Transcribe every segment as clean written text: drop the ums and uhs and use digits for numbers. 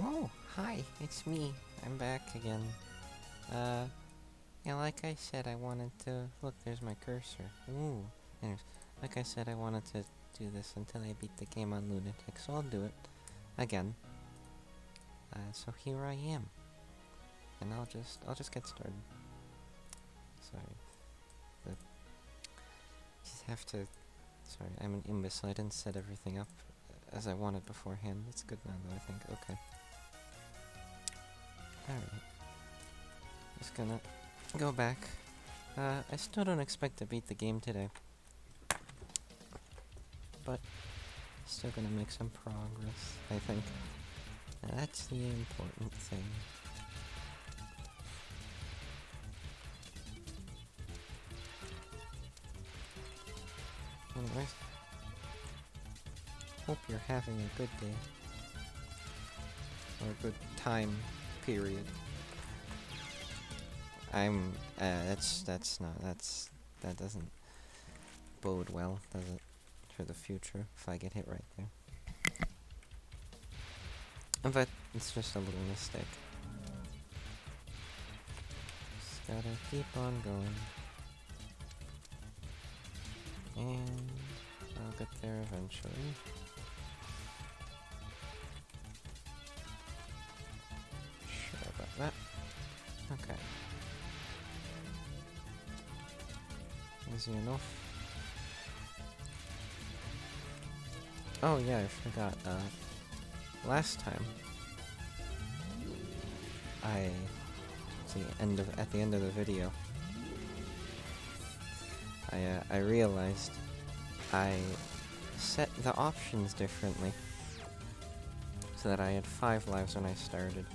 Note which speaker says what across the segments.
Speaker 1: Oh, hi, it's me. I'm back again. Yeah, like I said, I wanted to... Look, there's my cursor. Ooh, there's... Like I said, I wanted to do this until I beat the game on Lunatic, so I'll do it. Again. So here I am. And I'll just get started. Sorry. But... Just have to... Sorry, I'm an imbecile. I didn't set everything up as I wanted beforehand. It's good now, though, I think. Okay. Alright. Just gonna go back. I still don't expect to beat the game today. But still gonna make some progress, I think. That's the important thing. Anyways. Hope you're having a good day. Or a good time, period. That doesn't bode well, does it? For the future, if I get hit right there. But it's just a little mistake. Just gotta keep on going. And I'll get there eventually. Sure about that. Okay. Easy enough. Oh yeah, I forgot, last time at the end of the video, I realized I set the options differently so that I had 5 lives when I started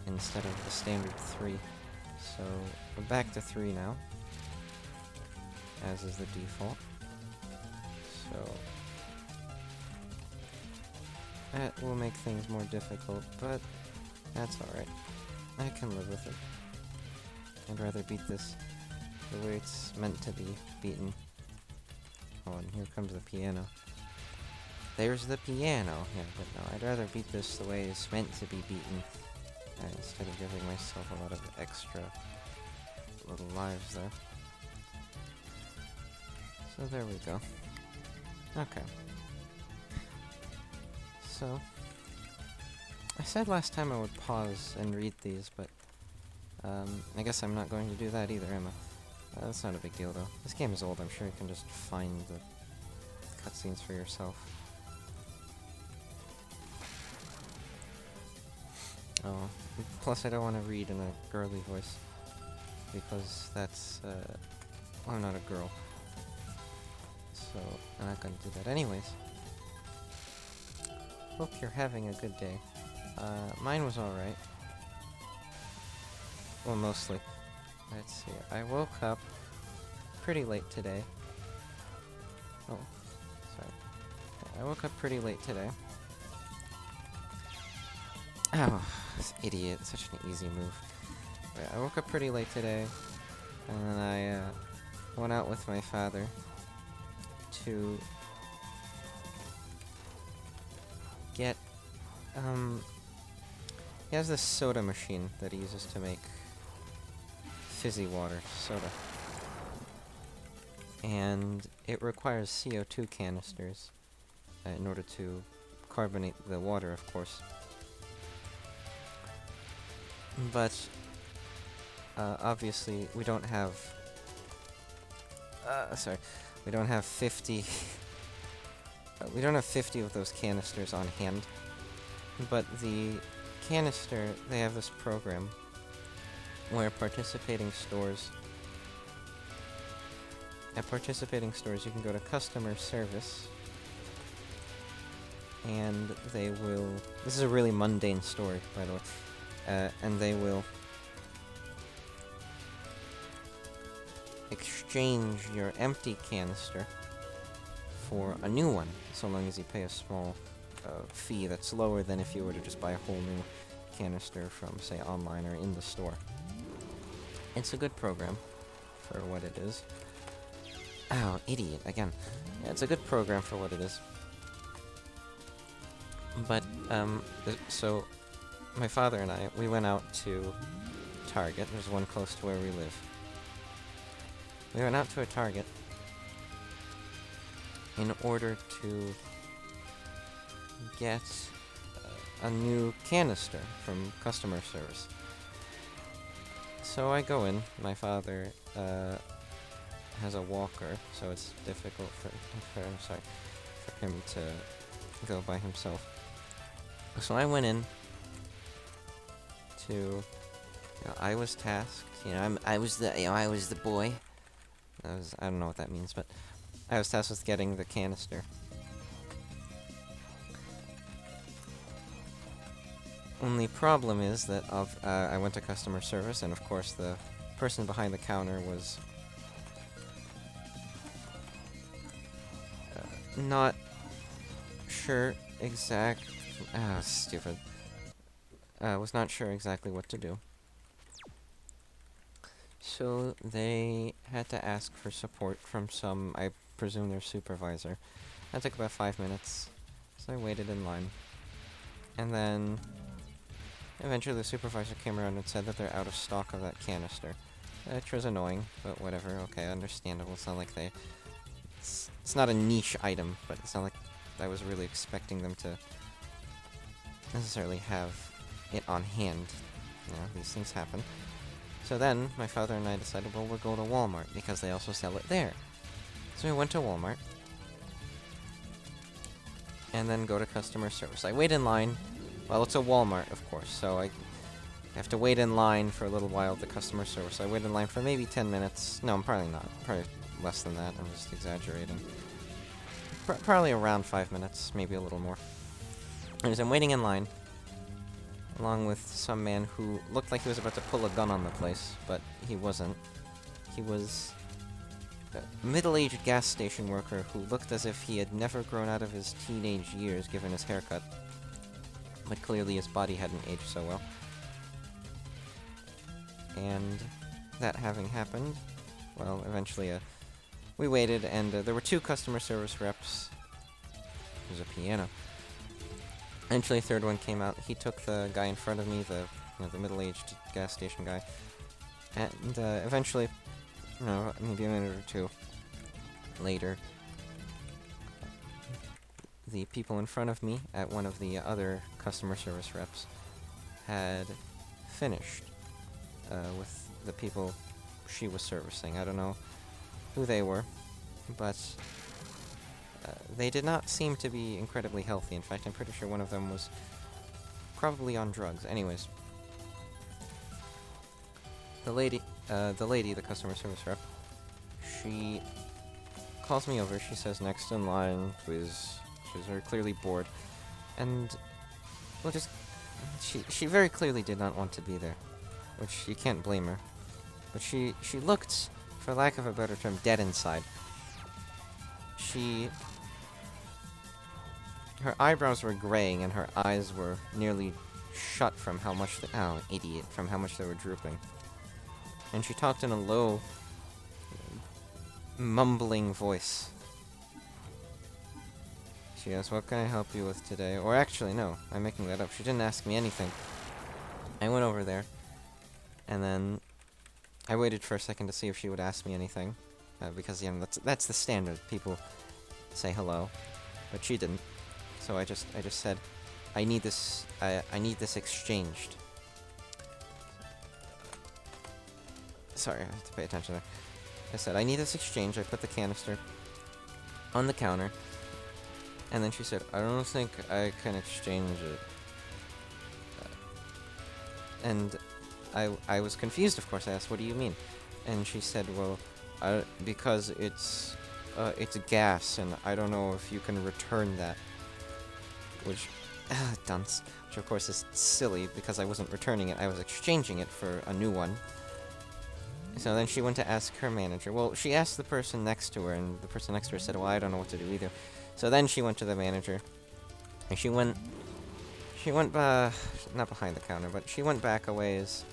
Speaker 1: instead of the standard 3. So we're back to 3 now, as is the default. So that will make things more difficult, but that's alright. I can live with it. I'd rather beat this the way it's meant to be beaten. Oh, and here comes the piano. There's the piano! Yeah, but no, I'd rather beat this the way it's meant to be beaten, instead of giving myself a lot of extra little lives there. So there we go. Okay. So, I said last time I would pause and read these, but I guess I'm not going to do that either, am I? That's not a big deal, though. This game is old, I'm sure you can just find the cutscenes for yourself. Oh, plus I don't want to read in a girly voice, because that's, well, I'm not a girl. So, I'm not going to do that anyways. Hope you're having a good day. Mine was alright. Well, mostly. Let's see. I woke up pretty late today. Oh, sorry. I woke up pretty late today. Oh, this idiot. Such an easy move. Right, I woke up pretty late today, and then I went out with my father to get, he has this soda machine that he uses to make fizzy water, soda. And it requires CO2 canisters in order to carbonate the water, of course. But, obviously, we don't have, we don't have 50, we don't have 50 of those canisters on hand. But the canister, they have this program where at participating stores, you can go to customer service, and they will... This is a really mundane story, by the way. And they will exchange your empty canister for a new one, so long as you pay a small fee that's lower than if you were to just buy a whole new canister from, say, online or in the store. It's a good program for what it is. Oh, idiot, again. Yeah, it's a good program for what it is. But, so, my father and I, we went out to Target. There's one close to where we live. We went out to a Target in order to get a new canister from customer service. So I go in. My father has a walker, so it's difficult for him to go by himself. So I went in to. I was tasked. I was the boy. I don't know what that means, but I was tasked with getting the canister. Only problem is that I went to customer service, and of course the person behind the counter was not sure stupid. Was not sure exactly what to do. So they had to ask for support from some, I presume, their supervisor. That took about 5 minutes, so I waited in line. And then eventually the supervisor came around and said that they're out of stock of that canister. Which was annoying, but whatever, okay, understandable. It's not like it's not a niche item, but it's not like I was really expecting them to necessarily have it on hand. These things happen. So then, my father and I decided, well, we'll go to Walmart, because they also sell it there. So we went to Walmart, and then go to customer service. I wait in line. Well, it's a Walmart, of course, so I have to wait in line for a little while at the customer service. I wait in line for maybe 10 minutes. No, I'm probably not. Probably less than that. I'm just exaggerating. Probably around 5 minutes, maybe a little more. Anyways, I'm waiting in line, along with some man who looked like he was about to pull a gun on the place, but he wasn't. He was a middle-aged gas station worker who looked as if he had never grown out of his teenage years given his haircut. But clearly his body hadn't aged so well. And that having happened, well, eventually we waited, and there were 2 customer service reps. There's a piano. Eventually a third one came out. He took the guy in front of me, the middle-aged gas station guy. And eventually, maybe a minute or 2 later, the people in front of me at one of the other customer service reps had finished with the people she was servicing. I don't know who they were, but they did not seem to be incredibly healthy. In fact, I'm pretty sure one of them was probably on drugs. Anyways, the lady, the customer service rep, she calls me over. She says, "Next in line, please." She was very clearly bored, and well, she very clearly did not want to be there, which you can't blame her. But she looked, for lack of a better term, dead inside. Her eyebrows were graying, and her eyes were nearly shut from how much from how much they were drooping. And she talked in a low, mumbling voice. She asked, "What can I help you with today?" Or actually, no, I'm making that up. She didn't ask me anything. I went over there, and then I waited for a second to see if she would ask me anything, because that's the standard. People say hello, but she didn't. So I just said, I need this exchanged. Sorry, I have to pay attention there. I said, I need this exchange. I put the canister on the counter, and then she said, "I don't think I can exchange it." And I was confused, of course. I asked, "What do you mean?" And she said, "Well, because it's gas, and I don't know if you can return that." Which, dunce. Which of course is silly, because I wasn't returning it, I was exchanging it for a new one. So then she went to ask her manager. Well, she asked the person next to her, and the person next to her said, "Well, I don't know what to do either." So then she went to the manager, and she went not behind the counter, but she went back a ways,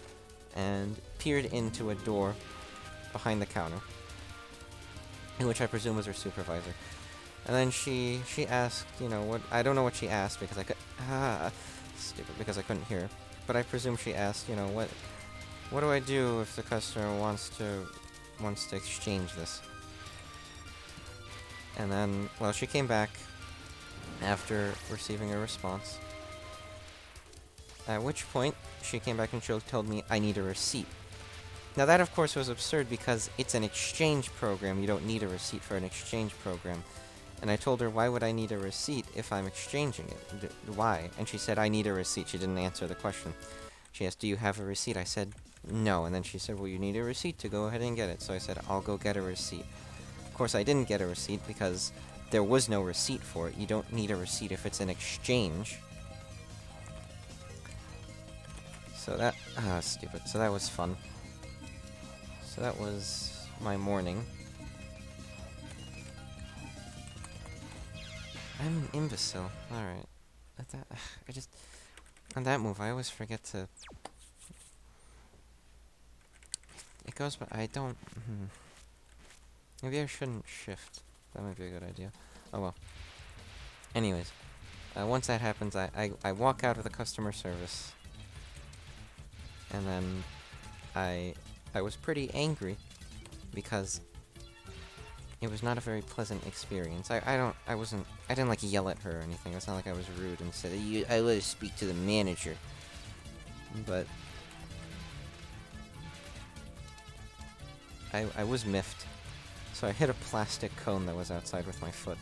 Speaker 1: and peered into a door behind the counter, which I presume was her supervisor. And then she asked, what, I don't know what she asked, because Ah, stupid, because I couldn't hear her. But I presume she asked, you know, what do I do if the customer wants to exchange this? And then, well, she came back after receiving a response. At which point, she came back and told me I need a receipt. Now that, of course, was absurd because it's an exchange program. You don't need a receipt for an exchange program. And I told her, why would I need a receipt if I'm exchanging it? Why? And she said, I need a receipt. She didn't answer the question. She asked, do you have a receipt? I said, no. And then she said, well, you need a receipt to go ahead and get it. So I said, I'll go get a receipt. Of course, I didn't get a receipt because there was no receipt for it. You don't need a receipt if it's an exchange. So that... stupid. So that was fun. So that was my morning. I'm an imbecile. Alright. I just... On that move, I always forget to... It goes, but I don't... Maybe I shouldn't shift. That might be a good idea. Oh well. Anyways. Once that happens, I walk out of the customer service. And then... I was pretty angry. Because... It was not a very pleasant experience. I didn't like yell at her or anything. It's not like I was rude and said, I let us speak to the manager. But... I was miffed. So I hit a plastic cone that was outside with my foot.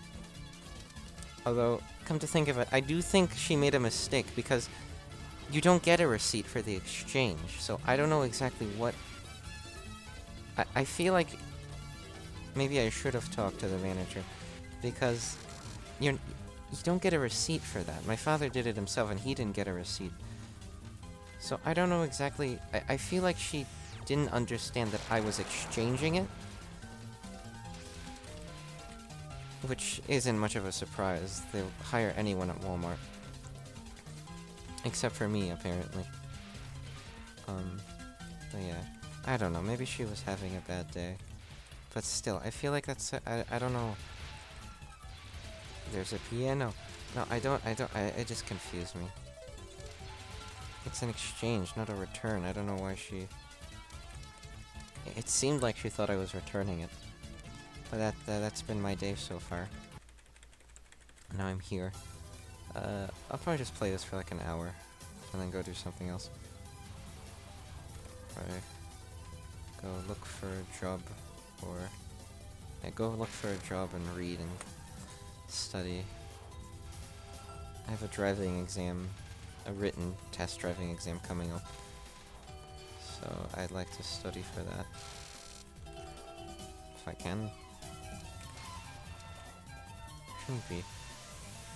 Speaker 1: Although, come to think of it, I do think she made a mistake because you don't get a receipt for the exchange. So I don't know exactly what... I feel like... Maybe I should have talked to the manager, because you don't get a receipt for that. My father did it himself, and he didn't get a receipt. So I don't know exactly... I feel like she didn't understand that I was exchanging it. Which isn't much of a surprise. They'll hire anyone at Walmart. Except for me, apparently. But yeah. I don't know, maybe she was having a bad day. But still, I feel like that's... I don't know. There's a piano. No, it just confused me. It's an exchange, not a return. I don't know why she... It seemed like she thought I was returning it. But that's been my day so far. Now I'm here. I'll probably just play this for like an hour. And then go do something else. Probably go look for a job. Or yeah, go look for a job and read and study. I have a driving exam, a written test driving exam coming up. So I'd like to study for that. If I can. Shouldn't be.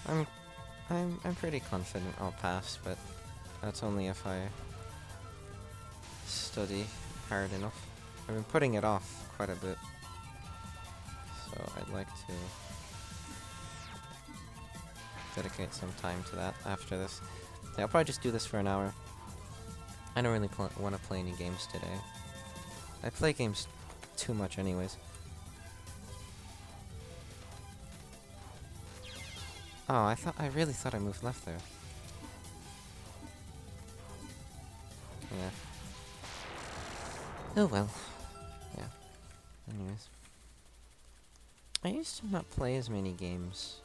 Speaker 1: I'm pretty confident I'll pass, but that's only if I study hard enough. I've been putting it off quite a bit, so I'd like to dedicate some time to that after this. Yeah, I'll probably just do this for an hour. I don't really want to play any games today. I play games too much anyways. Oh, I really thought I moved left there. Yeah. Oh well. Yeah. Anyways. I used to not play as many games.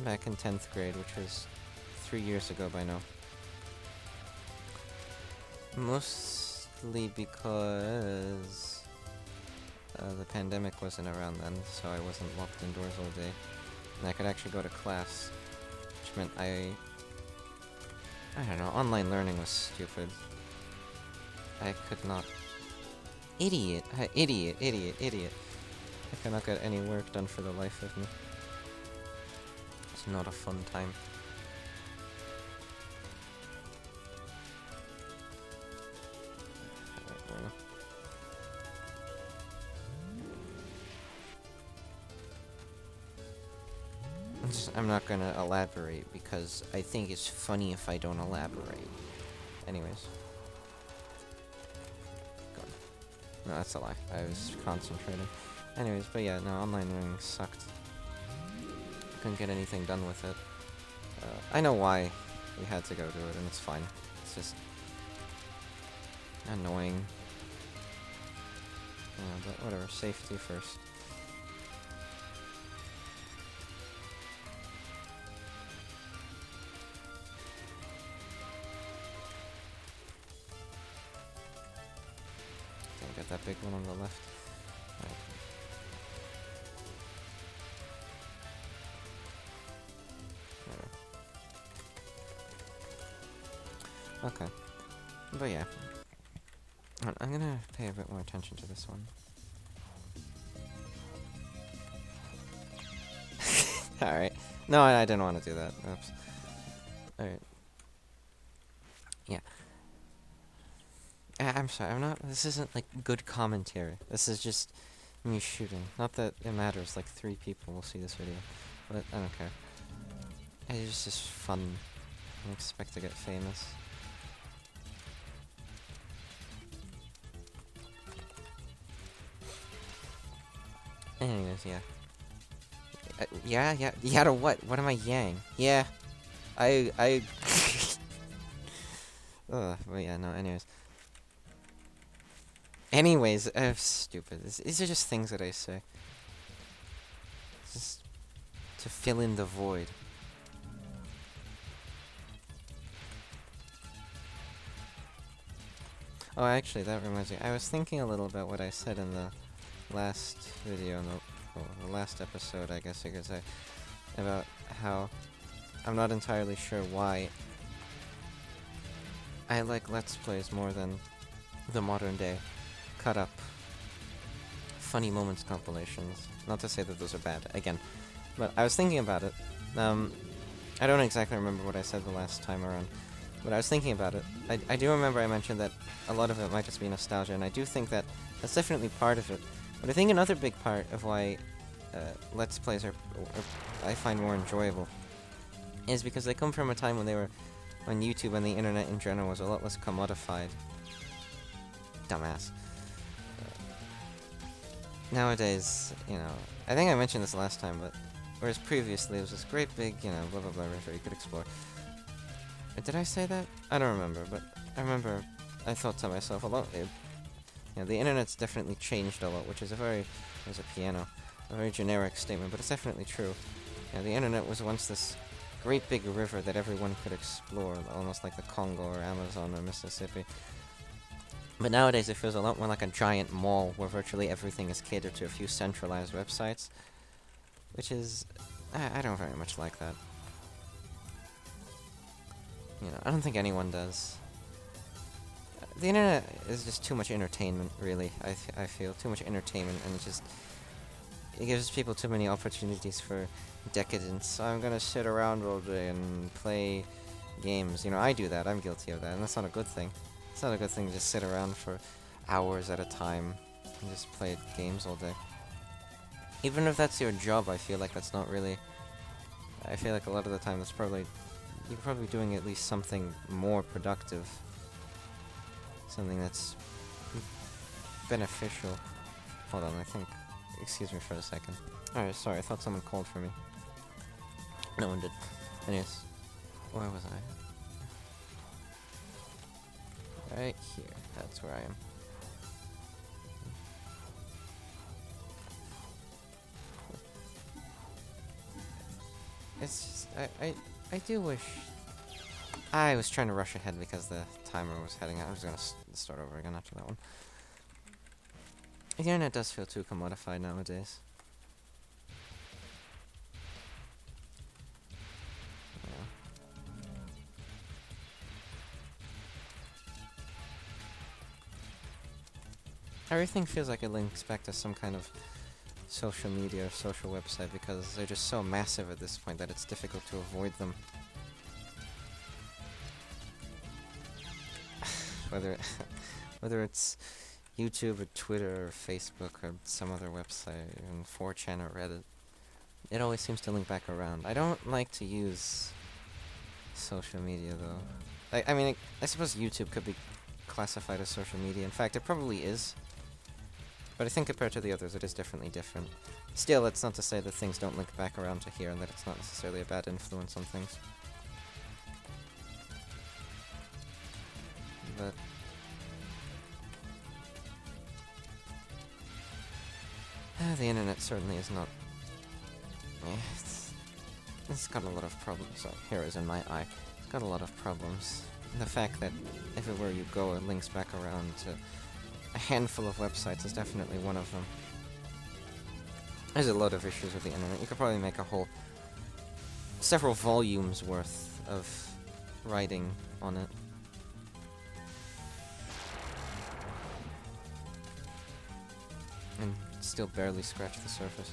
Speaker 1: Back in 10th grade, which was 3 years ago by now. Mostly because the pandemic wasn't around then, so I wasn't locked indoors all day. And I could actually go to class, which meant I don't know, online learning was stupid. I could not... Idiot! Idiot! I cannot get any work done for the life of me. It's not a fun time. I'm not gonna elaborate because I think it's funny if I don't elaborate. Anyways. God. No, that's a lie. I was concentrating. Anyways, but yeah, no, online learning sucked. Couldn't get anything done with it. I know why we had to go do it, and it's fine. It's just annoying. Yeah, but whatever. Safety first. Can't get that big one on the left. Right. Okay. But yeah. I'm gonna pay a bit more attention to this one. Alright. No, I didn't want to do that. Oops. Alright. Yeah. I'm sorry, this isn't, like, good commentary. This is just me shooting. Not that it matters, like, 3 people will see this video. But I don't care. It's just fun. I expect to get famous. Anyways, yeah. Yeah to what? What am I yang? Yeah. I Ugh, but yeah, no, anyways, stupid. These are just things that I say. Just to fill in the void. Oh, actually, that reminds me. I was thinking a little about what I said in the last video, the last episode, I guess you could say, about how I'm not entirely sure why I like Let's Plays more than the modern day cut-up funny moments compilations. Not to say that those are bad, again, but I was thinking about it. I don't exactly remember what I said the last time around, but I was thinking about it. I do remember I mentioned that a lot of it might just be nostalgia, and I do think that that's definitely part of it. But I think another big part of why Let's Plays are I find more enjoyable is because they come from a time when YouTube and the internet in general was a lot less commodified. Dumbass. Nowadays, you know, I think I mentioned this last time, but whereas previously it was this great big, you know, blah blah blah river you could explore. Did I say that? I don't remember, but I remember I thought to myself a lot. You know, the internet's definitely changed a lot, which is there's a piano, a very generic statement, but it's definitely true. You know, the internet was once this great big river that everyone could explore, almost like the Congo or Amazon or Mississippi. But nowadays it feels a lot more like a giant mall where virtually everything is catered to a few centralized websites, which is, I don't very much like that. You know, I don't think anyone does. The internet is just too much entertainment, really. I feel too much entertainment, and it gives people too many opportunities for decadence. I'm gonna sit around all day and play games. You know, I do that. I'm guilty of that, and that's not a good thing. It's not a good thing to just sit around for hours at a time and just play games all day. Even if that's your job, I feel like that's not really... I feel like a lot of the time you're probably doing at least something more productive. Something that's beneficial. Hold on, I think... Excuse me for a second. Alright, sorry, I thought someone called for me. No one did. Anyways, where was I? Right here. That's where I am. It's just, I do wish... I was trying to rush ahead because the timer was heading out. I was gonna start over again after that one. The internet does feel too commodified nowadays. Everything feels like it links back to some kind of social media or social website because they're just so massive at this point that it's difficult to avoid them. Whether it's YouTube or Twitter or Facebook or some other website, even 4chan or Reddit, it always seems to link back around. I don't like to use social media though. I mean, I suppose YouTube could be classified as social media. In fact, it probably is. But I think compared to the others, it is definitely different. Still, it's not to say that things don't link back around to here and that it's not necessarily a bad influence on things. but the internet certainly is not. It's got a lot of problems. So here is in my eye. It's got a lot of problems. The fact that everywhere you go, it links back around to a handful of websites is definitely one of them. There's a lot of issues with the internet. You could probably make a whole several volumes worth of writing on it. And still barely scratch the surface.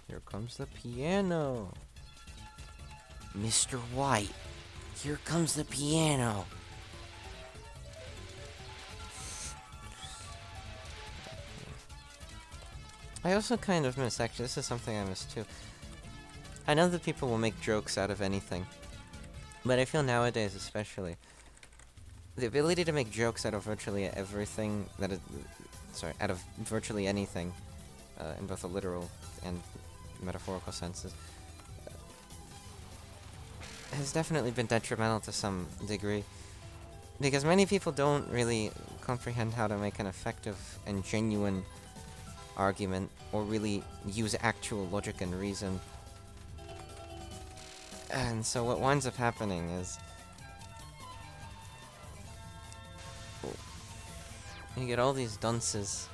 Speaker 1: Here comes the piano. Mr. White, here comes the piano. I also kind of miss, actually, this is something I miss too. I know that people will make jokes out of anything, but I feel nowadays especially, the ability to make jokes out of virtually everything that is, out of virtually anything, in both a literal and metaphorical senses, has definitely been detrimental to some degree. Because many people don't really comprehend how to make an effective and genuine argument, or really use actual logic and reason. And so what winds up happening is you get all these dunces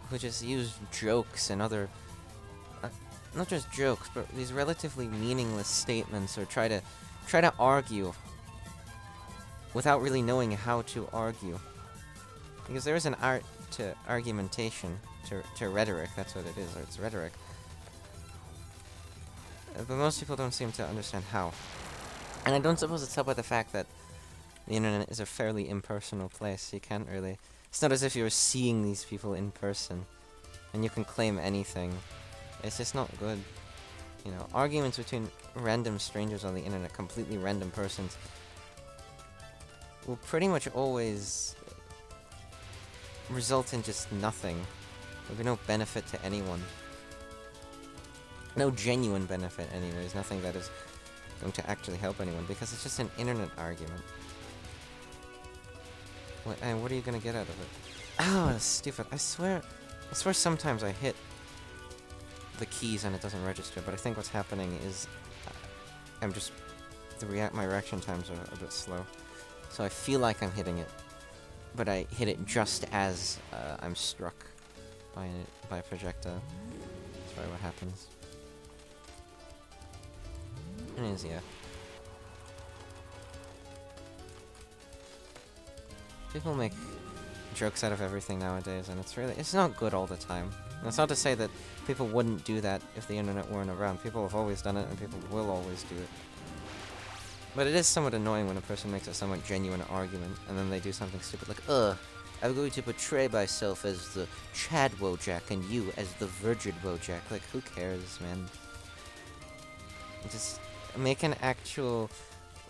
Speaker 1: who just use jokes and other, not just jokes, but these relatively meaningless statements, or try to argue without really knowing how to argue. Because there is an art to argumentation, to rhetoric, that's what it is, or it's rhetoric. But most people don't seem to understand how. And I don't suppose it's helped by the fact that the internet is a fairly impersonal place. You can't really... It's not as if you're seeing these people in person, and you can claim anything. It's just not good. You know, arguments between random strangers on the internet, completely random persons, will pretty much always result in just nothing. There'll be no benefit to anyone. No genuine benefit, anyways. Nothing that is going to actually help anyone, because it's just an internet argument. And what are you gonna get out of it? Oh, that's stupid. I swear sometimes I hit the keys and it doesn't register, but I think what's happening is I'm just... my reaction times are a bit slow. So I feel like I'm hitting it, but I hit it just as I'm struck by a projectile. That's probably what happens. Anyways, yeah. People make jokes out of everything nowadays, and it's not good all the time. And it's not to say that people wouldn't do that if the internet weren't around. People have always done it, and people will always do it. But it is somewhat annoying when a person makes a somewhat genuine argument, and then they do something stupid like, I'm going to portray myself as the Chad Wojak and you as the Virgin Wojak. Like, who cares, man? Just make an actual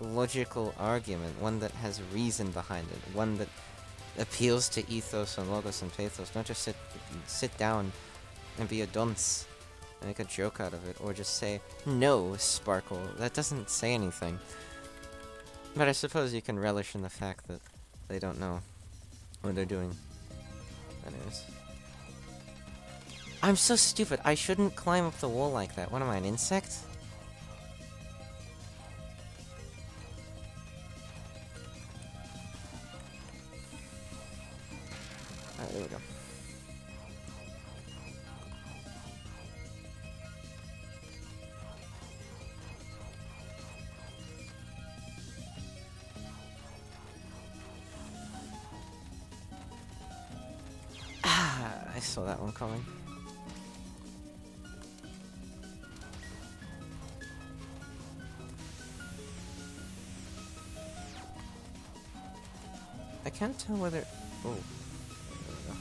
Speaker 1: logical argument, one that has reason behind it, one that appeals to ethos and logos and pathos. Don't just sit down and be a dunce and make a joke out of it, or just say, no, Sparkle. That doesn't say anything. But I suppose you can relish in the fact that they don't know what they're doing. Anyways. I'm so stupid. I shouldn't climb up the wall like that. What am I, an insect? Alright, there we go. I saw that one coming. I can't tell whether... Oh. There we go.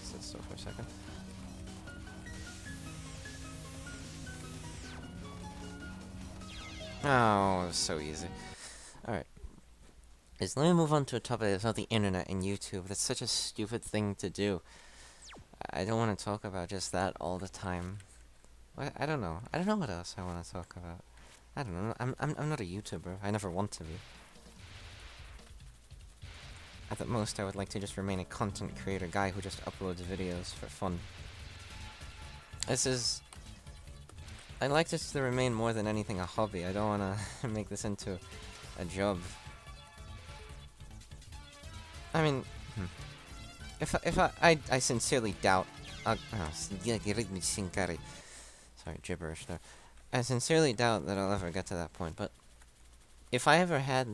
Speaker 1: Sit still for a second. Oh, it was so easy. Alright. is let me move on to a topic that's not the internet and YouTube. That's such a stupid thing to do. I don't want to talk about just that all the time. I don't know. I don't know what else I want to talk about. I don't know. I'm not a YouTuber. I never want to be. At the most, I would like to just remain a content creator guy who just uploads videos for fun. This is... I'd like this to remain more than anything a hobby. I don't want to make this into a job. I mean... If I sincerely doubt... sorry, gibberish there. I sincerely doubt that I'll ever get to that point, but... If I ever had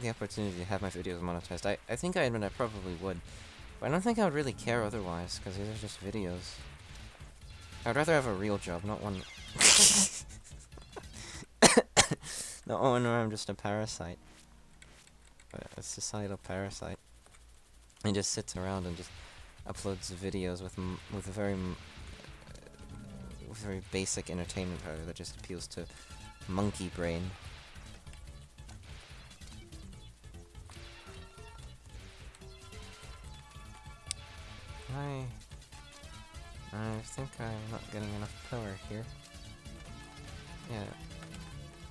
Speaker 1: the opportunity to have my videos monetized, I think I admit I probably would. But I don't think I would really care otherwise, because these are just videos. I'd rather have a real job, not one... not one where I'm just a parasite. A societal parasite. And just sits around and just uploads videos with very basic entertainment value that just appeals to monkey brain. I think I'm not getting enough power here. Yeah.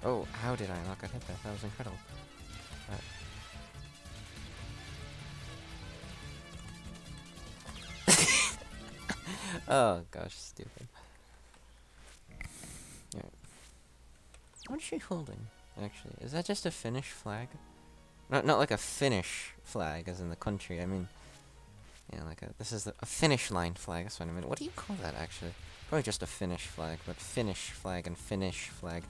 Speaker 1: Oh, how did I not get hit there? That was incredible. Oh gosh, stupid. Yeah. What is she holding, actually? Is that just a Finnish flag? Not like a Finnish flag, as in the country, I mean... Yeah, like this is a finish line flag, that's what I mean. What do you call that, actually? Probably just a Finnish flag, but Finnish flag and Finnish flag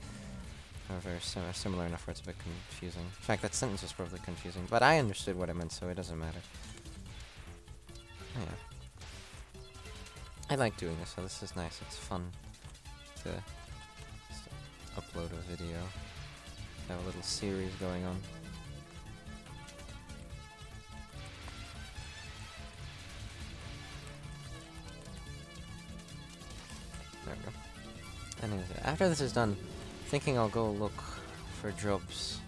Speaker 1: are very similar enough where it's a bit confusing. In fact, that sentence was probably confusing, but I understood what it meant, so it doesn't matter. Yeah. I like doing this, so this is nice. It's fun to just upload a video, have a little series going on. There we go. Anyways, after this is done, thinking I'll go look for jobs.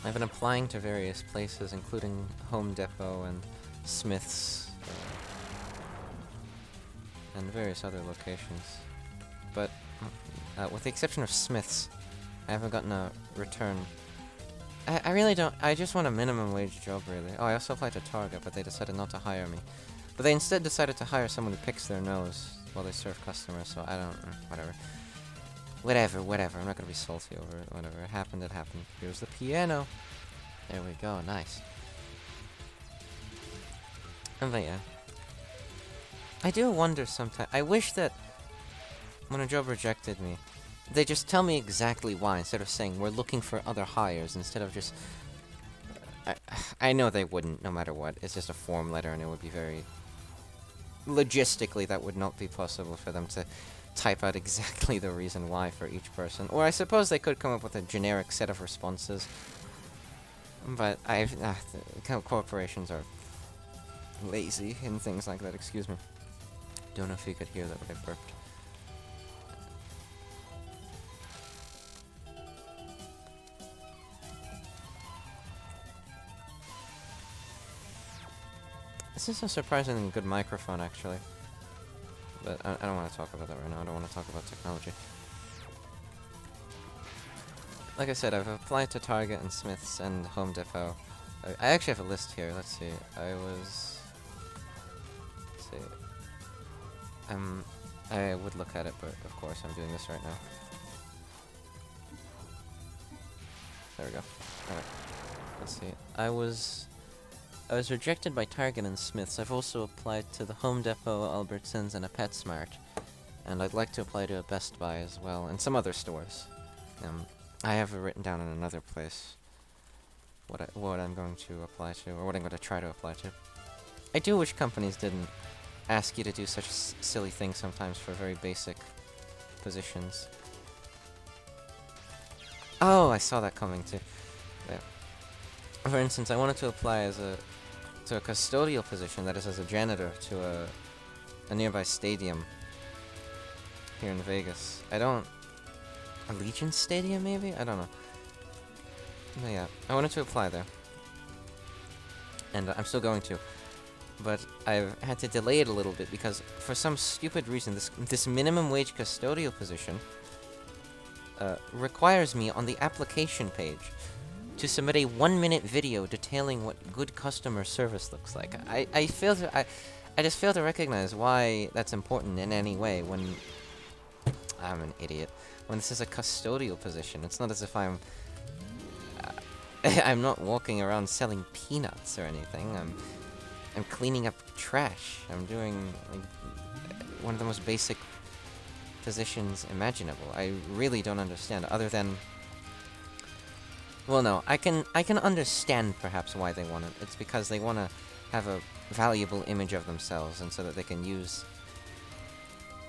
Speaker 1: I've been applying to various places, including Home Depot and Smith's, and various other locations. But, with the exception of Smith's, I haven't gotten a return. I really don't. I just want a minimum wage job, really. Oh, I also applied to Target, but they decided not to hire me. But they instead decided to hire someone who picks their nose while they serve customers, so I don't... whatever. Whatever. I'm not gonna be salty over it. Whatever. It happened, it happened. Here's the piano. There we go. Nice. But yeah. I do wonder sometimes... I wish that when a job rejected me, they just tell me exactly why, instead of saying, we're looking for other hires, instead of just... I know they wouldn't, no matter what. It's just a form letter, and it would be very... Logistically, that would not be possible for them to type out exactly the reason why for each person. Or I suppose they could come up with a generic set of responses. But corporations are lazy in things like that, excuse me. Don't know if you could hear that, but I burped. This is a surprisingly good microphone, actually. But I don't want to talk about that right now. I don't want to talk about technology. Like I said, I've applied to Target and Smith's and Home Depot. I actually have a list here. Let's see. Let's see. I would look at it, but of course I'm doing this right now. There we go. Alright. Let's see. I was rejected by Target and Smith's. I've also applied to the Home Depot, Albertsons, and a PetSmart. And I'd like to apply to a Best Buy as well, and some other stores. I have it written down in another place what I'm going to apply to, or what I'm going to try to apply to. I do wish companies didn't ask you to do such silly things sometimes for very basic positions. Oh, I saw that coming too. Yeah. For instance, I wanted to apply to a custodial position, that is as a janitor, to a nearby stadium. here in Vegas. I don't... Allegiant Stadium, maybe? I don't know. But yeah, I wanted to apply there. And I'm still going to. But I've had to delay it a little bit because for some stupid reason, this minimum wage custodial position requires me on the application page to submit a 1-minute video detailing what good customer service looks like. I just fail to recognize why that's important in any way when... I'm an idiot. When this is a custodial position, it's not as if I'm not walking around selling peanuts or anything. I'm cleaning up trash. I'm doing like one of the most basic positions imaginable. I really don't understand, other than... Well, no, I can understand perhaps why they want it. It's because they want to have a valuable image of themselves, and so that they can use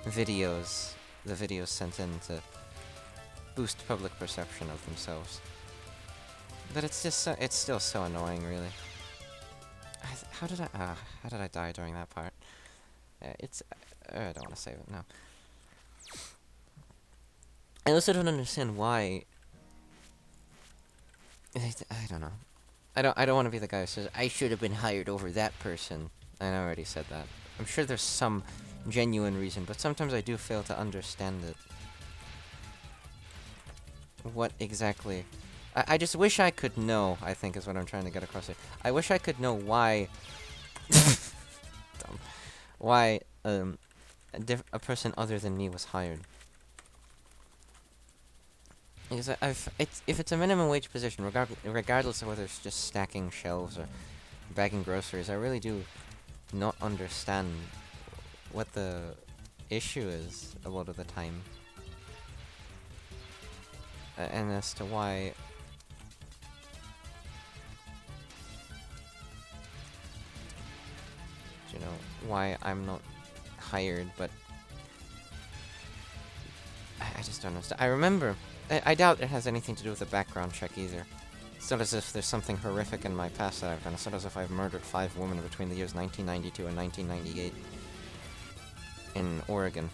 Speaker 1: videos, the videos sent in, to boost public perception of themselves. But it's just so, it's still so annoying, really. How did I die during that part? I don't want to save it now. I also don't understand why. I don't know. I don't want to be the guy who says I should have been hired over that person. I already said that. I'm sure there's some genuine reason, but sometimes I do fail to understand it. What exactly? I just wish I could know, I think is what I'm trying to get across here. I wish I could know why... why, a person other than me was hired. Because if it's a minimum wage position, regardless of whether it's just stacking shelves or bagging groceries, I really do not understand what the issue is a lot of the time. And as to why... you know, why I'm not hired, but... I just don't understand. I remember... I doubt it has anything to do with the background check either. It's not as if there's something horrific in my past that I've done. It's not as if I've murdered 5 women between the years 1992 and 1998 in Oregon.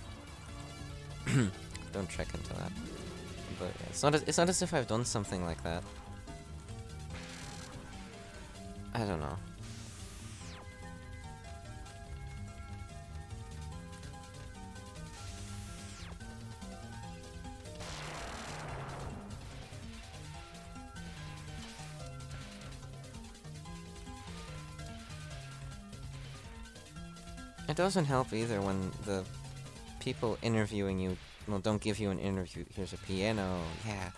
Speaker 1: Don't check into that. But yeah, it's not as if I've done something like that. I don't know. It doesn't help either when the people interviewing you, well, don't give you an interview. Here's a piano, yeah.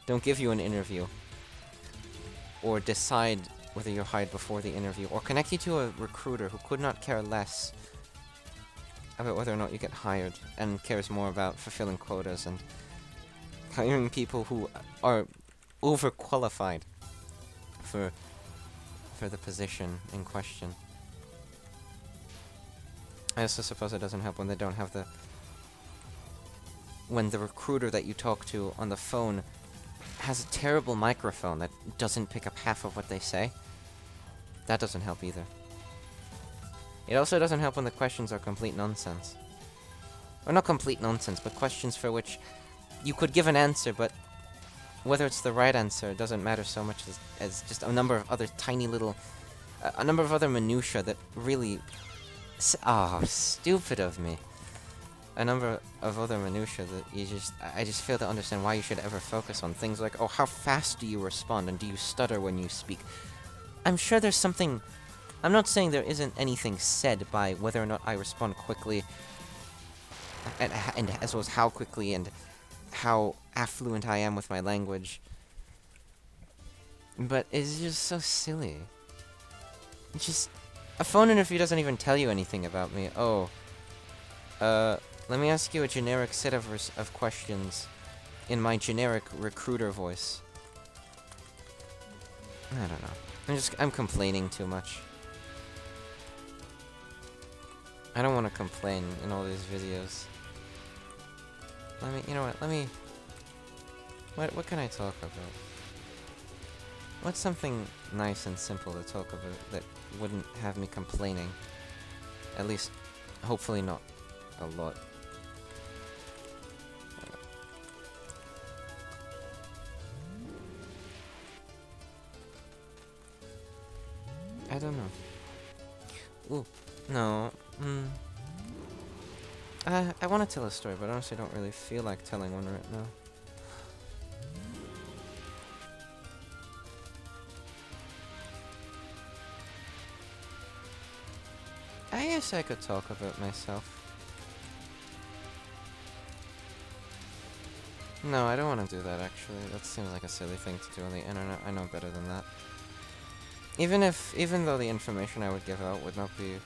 Speaker 1: Don't give you an interview. Or decide whether you're hired before the interview. Or connect you to a recruiter who could not care less about whether or not you get hired, and cares more about fulfilling quotas and hiring people who are overqualified for the position in question. I also suppose it doesn't help when they don't have the... when the recruiter that you talk to on the phone has a terrible microphone that doesn't pick up half of what they say. That doesn't help either. It also doesn't help when the questions are complete nonsense. Or not complete nonsense, but questions for which you could give an answer, but whether it's the right answer doesn't matter so much as just a number of other tiny little... a number of other minutiae that really... oh, stupid of me. A number of other minutiae that I just fail to understand why you should ever focus on. Things like, oh, how fast do you respond, and do you stutter when you speak? I'm sure there's something... I'm not saying there isn't anything said by whether or not I respond quickly, and as well as how quickly, and how affluent I am with my language. But it's just so silly. It's just... a phone interview doesn't even tell you anything about me. Oh, let me ask you a generic set of questions in my generic recruiter voice. I don't know. I'm complaining too much. I don't want to complain in all these videos. You know what, what can I talk about? What's something nice and simple to talk about that wouldn't have me complaining? At least, hopefully not a lot. don't know. Ooh, no. I want to tell a story, but I honestly don't really feel like telling one right now. I guess I could talk about myself. No, I don't want to do that, actually. That seems like a silly thing to do on the internet. I know better than that. Even though the information I would give out would not be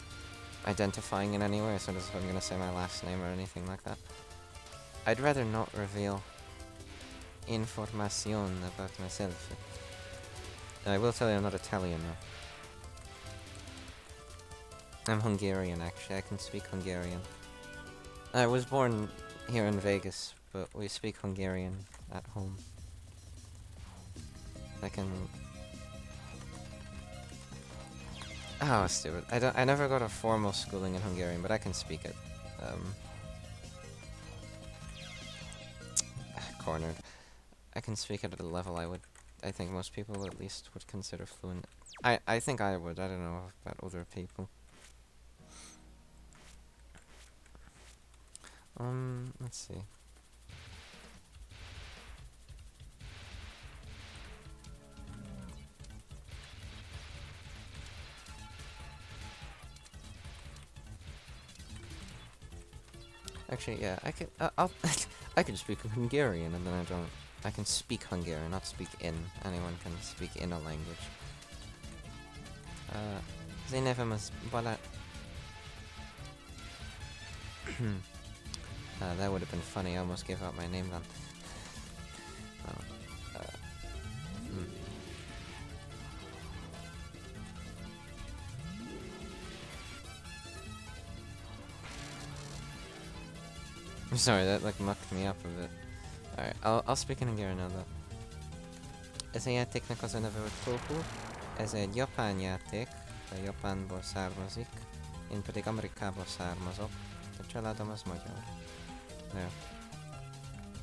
Speaker 1: identifying in any way, as soon as I'm gonna say my last name or anything like that, I'd rather not reveal information about myself. I will tell you I'm not Italian, though. I'm Hungarian, actually. I can speak Hungarian. I was born here in Vegas, but we speak Hungarian at home. I can... Oh, stupid. I never got a formal schooling in Hungarian, but I can speak it. Cornered. I can speak it at a level I think most people at least would consider fluent. I think I would. I don't know about other people. Let's see. Actually, yeah, I could. I'll. I can speak Hungarian, and then I don't. I can speak Hungarian, not speak in. Anyone can speak in a language. They never must. That would have been funny. I almost gave out my name then. I'm sorry, that like mucked me up a bit. Alright, I'll speak in Hungarian now though. Ez a játéknak az a neve, hogy Touhou. Ez egy japán játék, a Japánból származik. Én pedig Amerikából származok. A családom az magyar. No.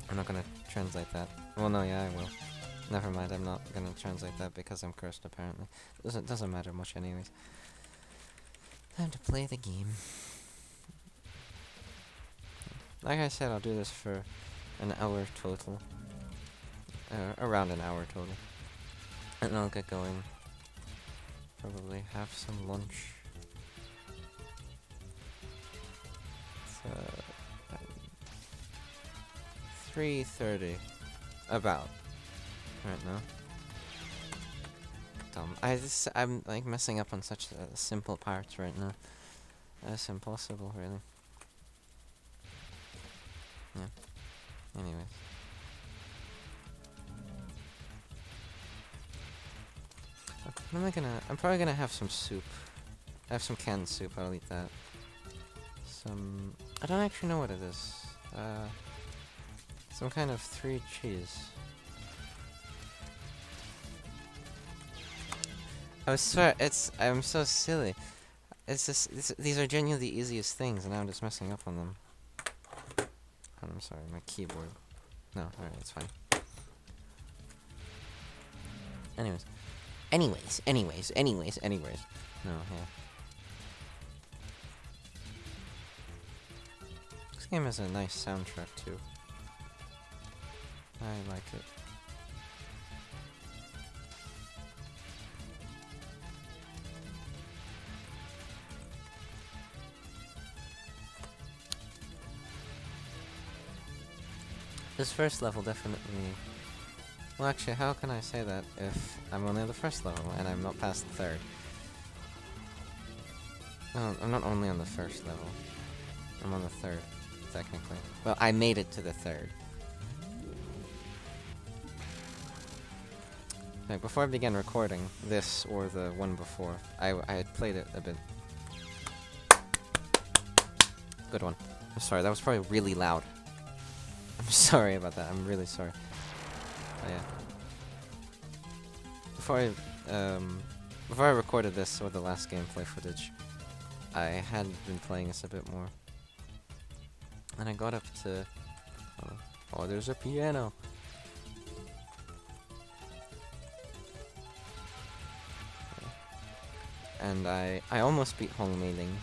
Speaker 1: I'm not gonna translate that. Well, no, yeah, I will. Never mind, I'm not gonna translate that because I'm cursed apparently. Doesn't matter much anyways. Time to play the game. Like I said, I'll do this for an hour total. Around an hour total. And I'll get going. Probably have some lunch. It's 3:30. About. Right now. Dumb. I'm like messing up on such simple parts right now. That's impossible, really. Yeah. Anyways. What am I gonna... I'm probably gonna have some soup. I have some canned soup, I'll eat that. Some... I don't actually know what it is. Some kind of 3 cheese. I swear, I'm so silly. It's just... these are genuinely the easiest things, and now I'm just messing up on them. I'm sorry, my keyboard. No, alright, it's fine. Anyways. No, yeah. This game has a nice soundtrack, too. I like it. This first level definitely... Well, actually, how can I say that if I'm only on the first level and I'm not past the third? No, I'm not only on the first level. I'm on the third, technically. Well, I made it to the third. Like, before I began recording this or the one before, I had played it a bit. Good one. I'm sorry, that was probably really loud. I'm sorry about that. I'm really sorry. Oh, yeah. Before I recorded this or the last gameplay footage, I had been playing this a bit more, and I got up to. Oh, there's a piano. and I almost beat Hong Mei-ling.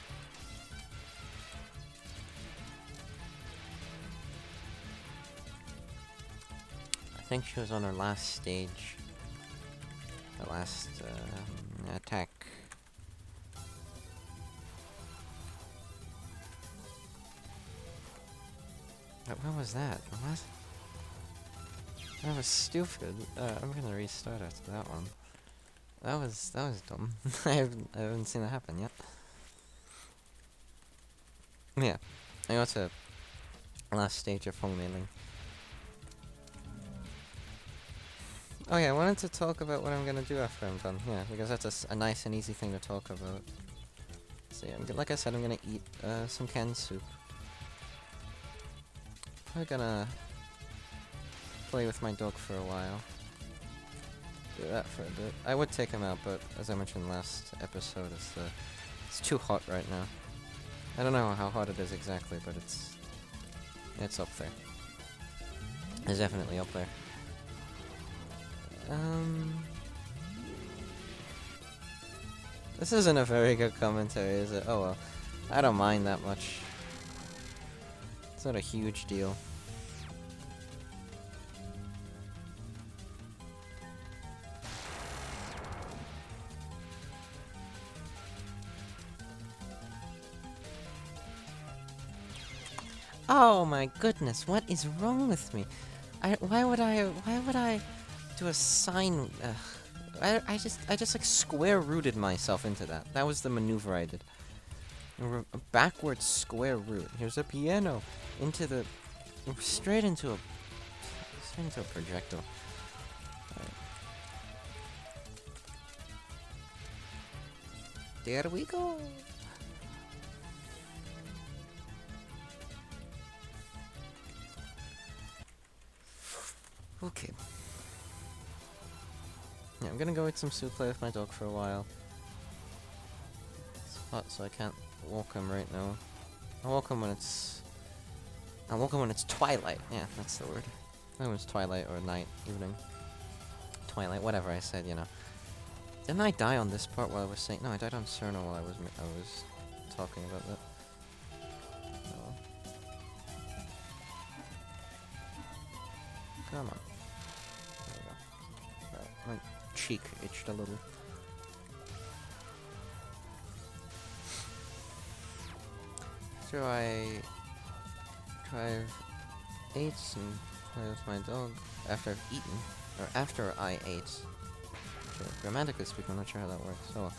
Speaker 1: I think she was on her last stage. Her last attack. What was that? What? That was stupid. I'm gonna restart after that one. That was dumb. I haven't seen that happen yet. Yeah, I got to last stage of Hong Mei-ling. Oh yeah, I wanted to talk about what I'm gonna do after I'm done. Yeah, because that's a nice and easy thing to talk about. So yeah, like I said, I'm gonna eat some canned soup. Probably gonna play with my dog for a while. Do that for a bit. I would take him out, but as I mentioned last episode, it's too hot right now. I don't know how hot it is exactly, but it's up there. It's definitely up there. This isn't a very good commentary, is it? Oh well. I don't mind that much. It's not a huge deal. Oh my goodness, what is wrong with me? Why would I do a sign? I just like square rooted myself into that. That was the maneuver I did. A backwards square root. Here's a piano straight into a projectile. Right. There we go. Okay. Yeah, I'm gonna go eat some soup, play with my dog for a while. It's hot, so I can't walk him right now. I'll walk him when it's twilight. Yeah, that's the word. I think it was twilight or night, evening. Twilight, whatever I said, you know. Didn't I die on this part while I was saying? No, I died on Cerno while I was talking about that. Oh. Come on. There we go. Right, my cheek itched a little. After I ate and play with my dog, after I've eaten, or after I ate, grammatically speaking, I'm not sure how that works, so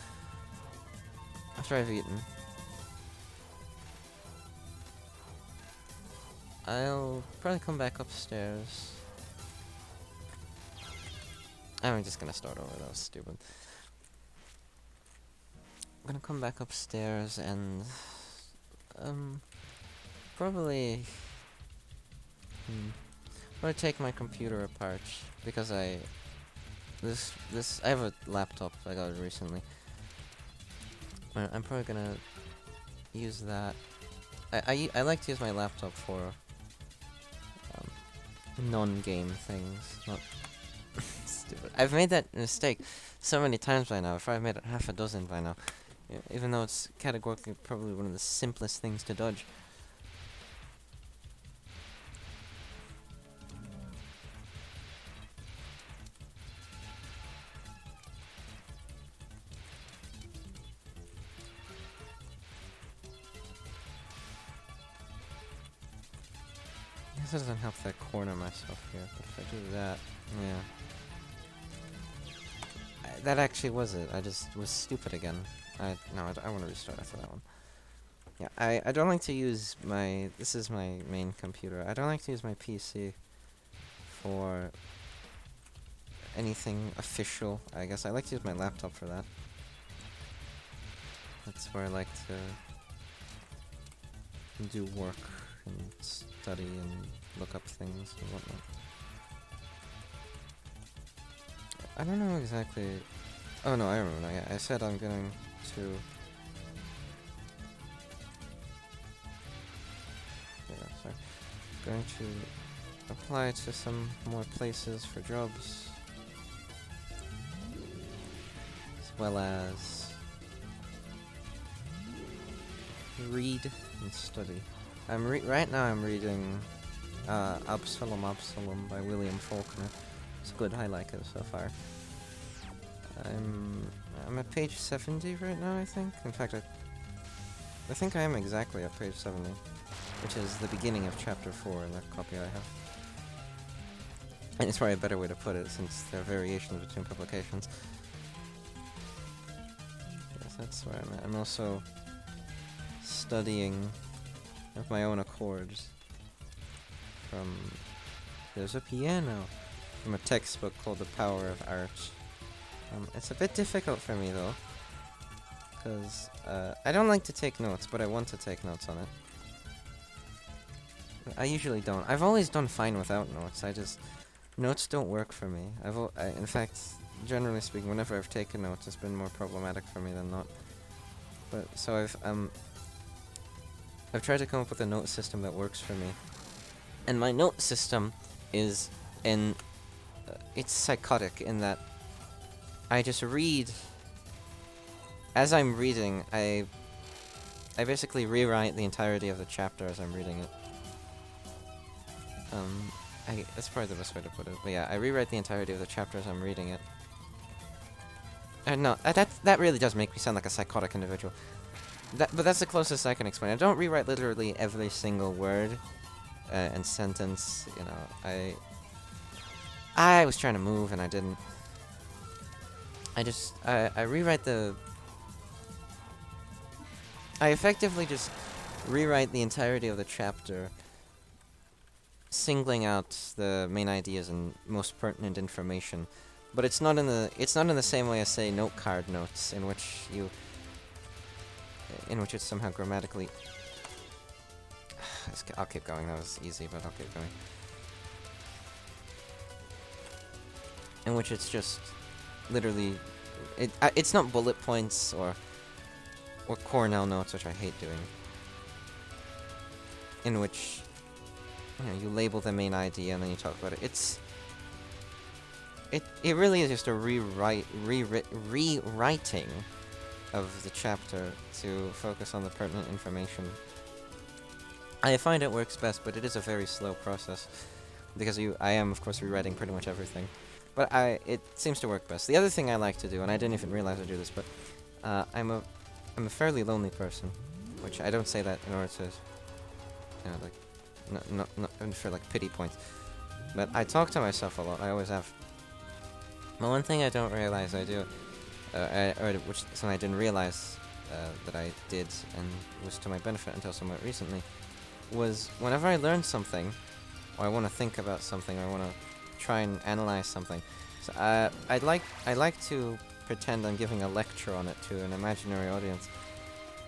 Speaker 1: after I've eaten, I'll probably come back upstairs. I'm just gonna start over, that was stupid. I'm gonna come back upstairs and probably take my computer apart because I have a laptop I got recently. I'm probably gonna use that. I like to use my laptop for non-game things. Not stupid. I've made that mistake so many times by now. If I've made it half a dozen by now, even though it's categorically probably one of the simplest things to dodge. This doesn't help that corner myself here, but if I do that, yeah. That actually was it. I just was stupid again. I want to restart after that one. Yeah, I don't like to use my... This is my main computer. I don't like to use my PC for anything official, I guess. I like to use my laptop for that. That's where I like to do work and study and look up things and whatnot. I don't know exactly... Oh no, I remember now. Yeah, I said I'm going to... Yeah, sorry. Going to apply to some more places for jobs. As well as read and study. Right now I'm reading Absalom by William Faulkner. It's good, I like it so far. I'm at page 70 right now, I think. In fact, I think I am exactly at page 70, which is the beginning of chapter 4 in that copy I have. And it's probably a better way to put it, since there are variations between publications. Yes, that's where I'm at. I'm also studying of my own accords from... There's a piano! From a textbook called The Power of Art. It's a bit difficult for me, though, because I don't like to take notes, but I want to take notes on it. I usually don't. I've always done fine without notes. Notes don't work for me. In fact, generally speaking, whenever I've taken notes, it's been more problematic for me than not. But so I've tried to come up with a note system that works for me, and my note system is it's psychotic in that I just read. As I'm reading, I basically rewrite the entirety of the chapter as I'm reading it. That's probably the best way to put it. But yeah, I rewrite the entirety of the chapter as I'm reading it. And no, that really does make me sound like a psychotic individual. But that's the closest I can explain. I don't rewrite literally every single word and sentence. You know, I was trying to move and I didn't. I rewrite the... I effectively just rewrite the entirety of the chapter, singling out the main ideas and most pertinent information. But it's not in the same way as, say, note card notes, in which it's somehow grammatically... I'll keep going, that was easy, but I'll keep going. In which it's just literally... It's not bullet points or Cornell notes, which I hate doing. In which, you know, you label the main idea and then you talk about it. It really is just a rewriting of the chapter to focus on the pertinent information. I find it works best, but it is a very slow process because I am of course rewriting pretty much everything. But it seems to work best. The other thing I like to do, and I didn't even realize I do this, but I'm a fairly lonely person, which I don't say that in order to, you know, not for like pity points. But I talk to myself a lot. I always have. But one thing I don't realize I do, which something I didn't realize that I did, and was to my benefit until somewhat recently, was whenever I learn something, or I want to think about something, or I want to try and analyze something. So I like to pretend I'm giving a lecture on it to an imaginary audience.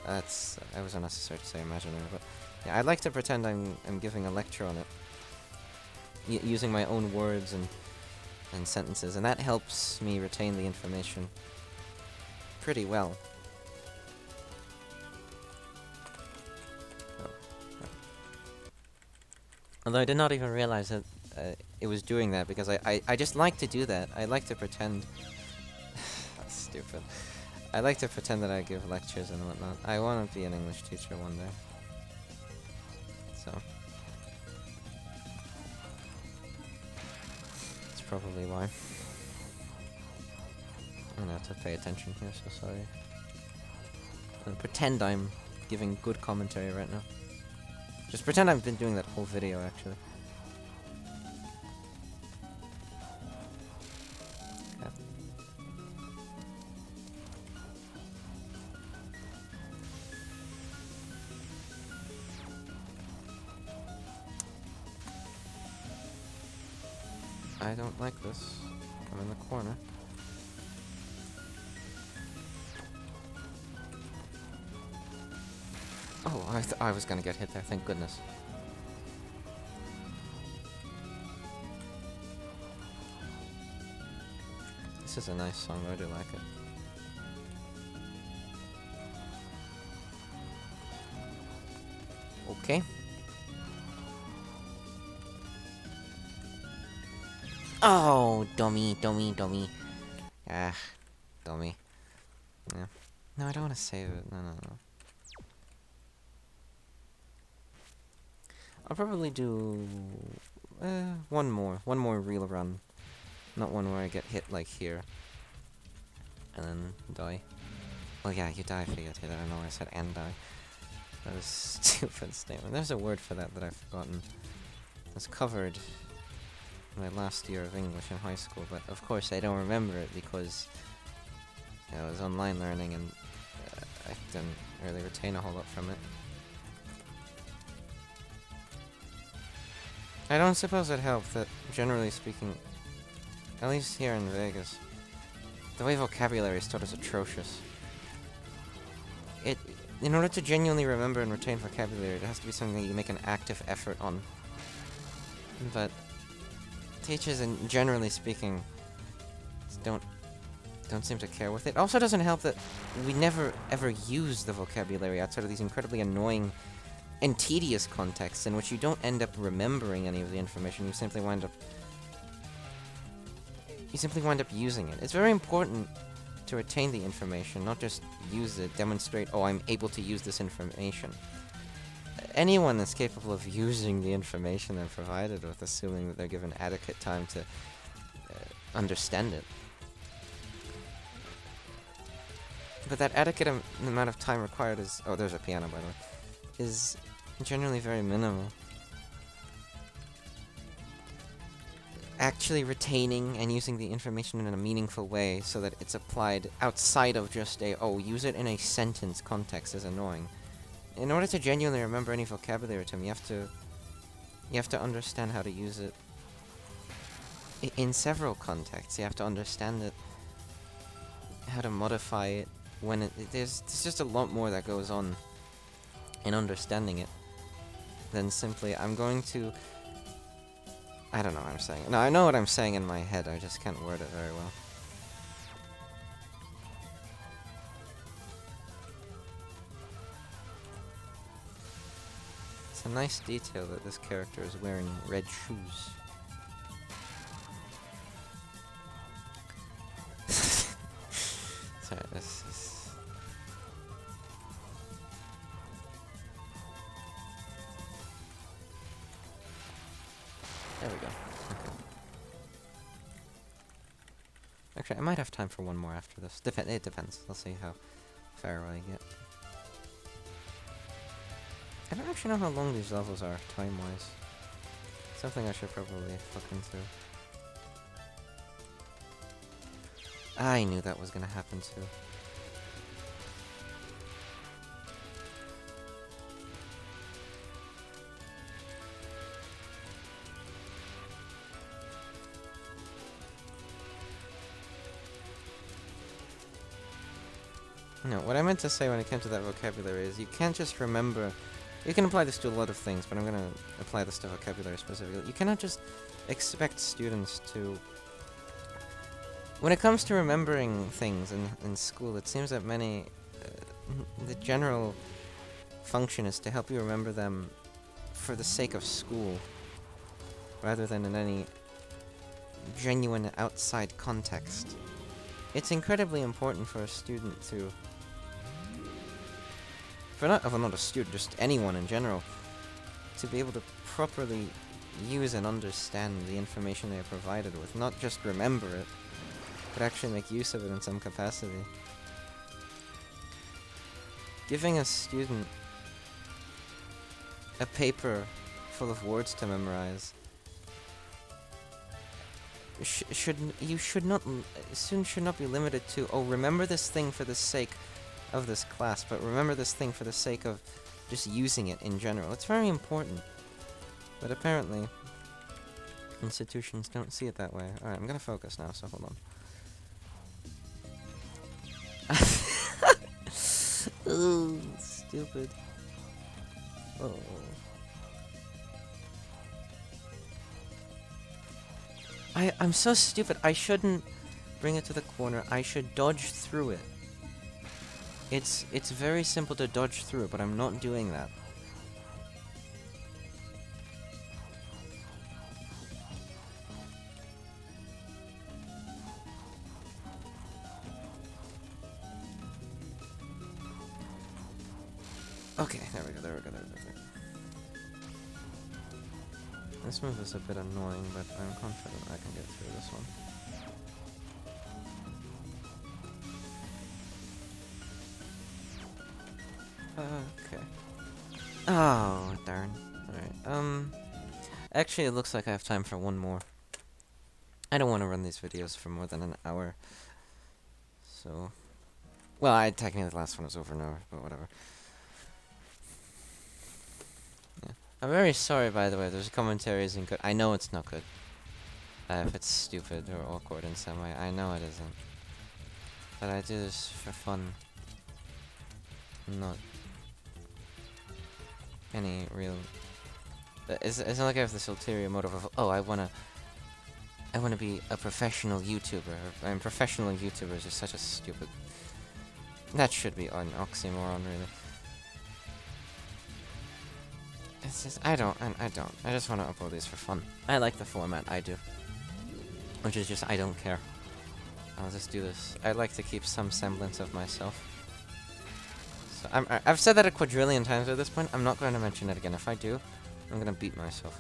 Speaker 1: That was unnecessary to say imaginary, but yeah, I'd like to pretend I'm giving a lecture on it, using my own words and sentences, and that helps me retain the information pretty well. Although I did not even realize that it was doing that, because I just like to do that. I like to pretend... That's stupid. I like to pretend that I give lectures and whatnot. I want to be an English teacher one day. So... that's probably why. I'm gonna have to pay attention here, so sorry. And pretend I'm giving good commentary right now. Just pretend I've been doing that whole video, actually. Okay. I don't like this. I'm in the corner. Oh, I was gonna get hit there, thank goodness. This is a nice song, I do like it. Okay. Oh, dummy. Ah, dummy. Yeah. No, I don't want to save it. No. I'll probably do one more real run, not one where I get hit like here and then die. Well, yeah, you die if you get hit. I don't know why I said and die. That was a stupid statement. There's a word for that I've forgotten. It's covered my last year of English in high school, but of course I don't remember it because I was online learning and I didn't really retain a whole lot from it. I don't suppose it helped that, generally speaking, at least here in Vegas, the way vocabulary is taught is atrocious. In order to genuinely remember and retain vocabulary, it has to be something that you make an active effort on. But teachers, and generally speaking, don't seem to care with it. Also doesn't help that we never ever use the vocabulary outside of these incredibly annoying and tedious contexts in which you don't end up remembering any of the information. You simply wind up using it. It's very important to retain the information, not just use it, demonstrate, oh, I'm able to use this information. Anyone that's capable of using the information they're provided with, assuming that they're given adequate time to understand it. But that adequate amount of time required is... Oh, there's a piano, by the way. Is generally very minimal. Actually retaining and using the information in a meaningful way so that it's applied outside of just use it in a sentence context is annoying. In order to genuinely remember any vocabulary term, you have to understand how to use it in several contexts. You have to understand it, how to modify it, when there's just a lot more that goes on in understanding it than simply, I'm going to... I don't know what I'm saying. No, I know what I'm saying in my head, I just can't word it very well. It's a nice detail that this character is wearing red shoes. Sorry, this is... There we go. Okay. Actually, I might have time for one more after this. It depends. We'll see how far I get. I don't actually know how long these levels are, time-wise. Something I should probably look into. I knew that was gonna happen too. No, what I meant to say when it came to that vocabulary is you can't just remember... You can apply this to a lot of things, but I'm gonna apply this to vocabulary specifically. You cannot just expect students to... When it comes to remembering things in school, it seems that many... the general function is to help you remember them for the sake of school, rather than in any genuine outside context. It's incredibly important for a student to... not a student, just anyone in general, to be able to properly use and understand the information they are provided with. Not just remember it, but actually make use of it in some capacity. Giving a student a paper full of words to memorize should not be limited to, oh, remember this thing for the sake of this class, but remember this thing for the sake of just using it in general. It's very important. But apparently, institutions don't see it that way. Alright, I'm gonna focus now, so hold on. Ooh, stupid. Oh. I'm so stupid. I shouldn't bring it to the corner. I should dodge through it. It's very simple to dodge through it, but I'm not doing that. Okay, there we go. This move is a bit annoying, but I'm confident I can get through this one. Okay. Oh, darn. Alright, actually it looks like I have time for one more. I don't want to run these videos for more than an hour. So... Well, technically the last one was over an hour, but whatever. Yeah. I'm very sorry, by the way, there's commentary isn't good. I know it's not good. If it's stupid or awkward in some way, I know it isn't. But I do this for fun. Not any real... It's not like I have this ulterior motive of, oh, I wanna be a professional YouTuber. I mean, professional YouTubers is such a stupid... That should be an oxymoron, really. It's just, I don't. I just want to upload these for fun. I like the format, I do. Which is just, I don't care. I'll just do this. I like to keep some semblance of myself. So I've said that a quadrillion times at this point. I'm not going to mention it again. If I do, I'm going to beat myself.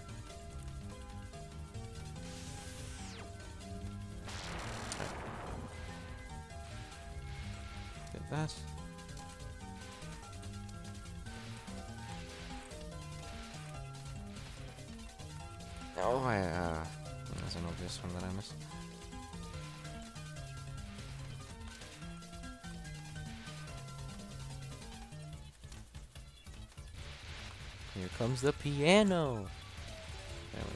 Speaker 1: Did that. Oh, there's an obvious one that I missed. Here comes the piano! There we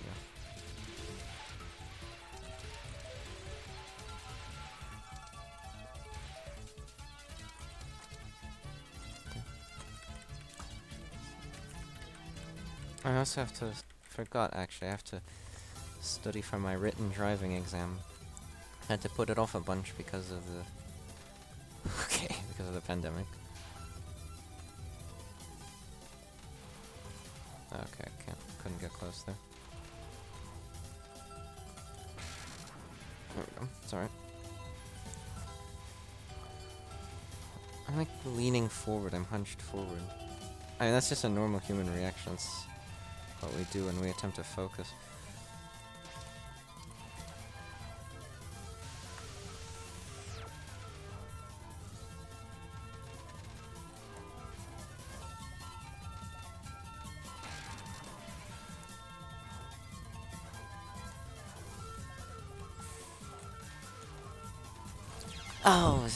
Speaker 1: go. I also have to... Forgot, actually. I have to study for my written driving exam. I had to put it off a bunch because of the... okay, because of the pandemic. Okay, couldn't get close there. There we go, it's alright. I'm like leaning forward, I'm hunched forward. I mean, that's just a normal human reaction. That's what we do when we attempt to focus. Oh,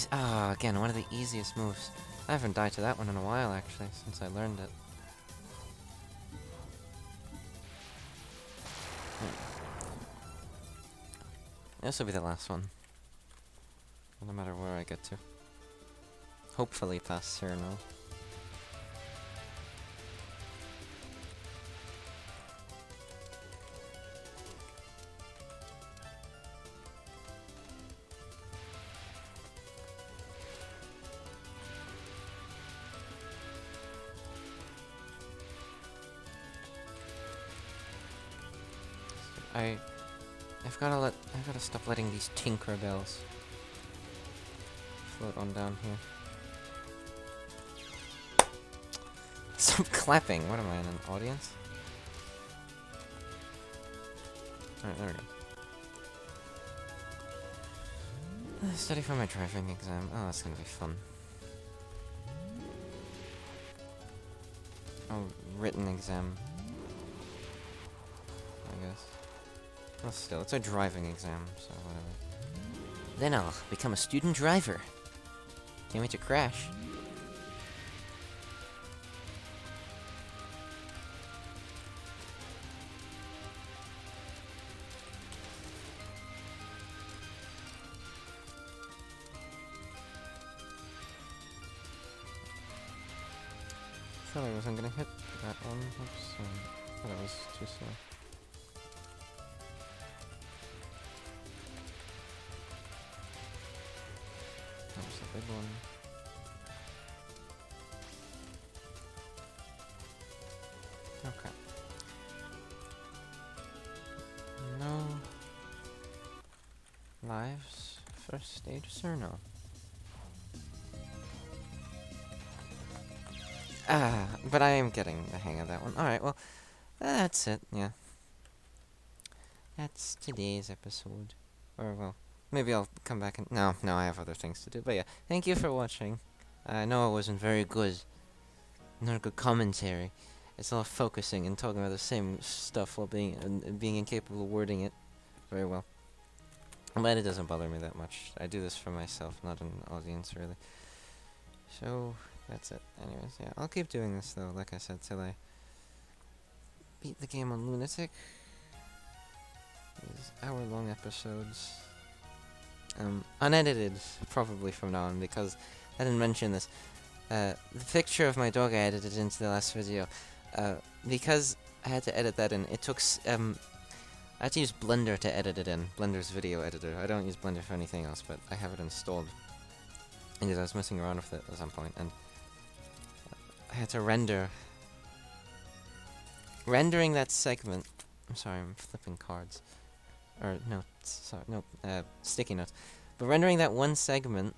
Speaker 1: again, one of the easiest moves. I haven't died to that one in a while, actually, since I learned it. This will be the last one. No matter where I get to. Hopefully past Cyrano. I've gotta stop letting these Tinker Bells float on down here. Stop clapping! What am I, in an audience? Alright, there we go. Study for my driving exam. Oh, that's gonna be fun. Oh, written exam. I guess. Well, still, it's a driving exam, so whatever. Then I'll become a student driver. Can't wait to crash. I thought I wasn't gonna hit that one. Oops, I thought it was too slow. That was a big one. Okay. No lives. First stage, sir? No. But I am getting the hang of that one. Alright, well, that's it, yeah. that's today's episode. Or, well, maybe I'll come back and... No, I have other things to do. But yeah, thank you for watching. I know it wasn't very good. Not a good commentary. It's all focusing and talking about the same stuff while being incapable of wording it very well. But it doesn't bother me that much. I do this for myself, not an audience, really. So, that's it. Anyways, yeah, I'll keep doing this, though, like I said, till I beat the game on Lunatic. These hour-long episodes. Unedited, probably from now on, because I didn't mention this. The picture of my dog I edited into the last video. Because I had to edit that in, it took, I had to use Blender to edit it in. Blender's video editor. I don't use Blender for anything else, but I have it installed. Because I was messing around with it at some point, and I had to rendering that segment. I'm sorry, I'm flipping cards. Or notes, sorry, no, sticky notes. But rendering that one segment,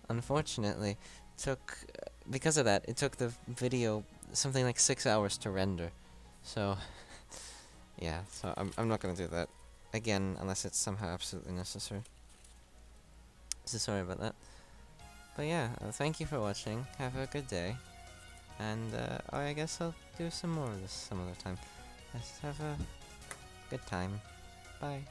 Speaker 1: unfortunately, took, because of that, it took the video something like 6 hours to render. So, yeah, so I'm not gonna do that again unless it's somehow absolutely necessary. So sorry about that. But yeah, thank you for watching. Have a good day. And I guess I'll do some more of this some other time. Just have a good time. Bye.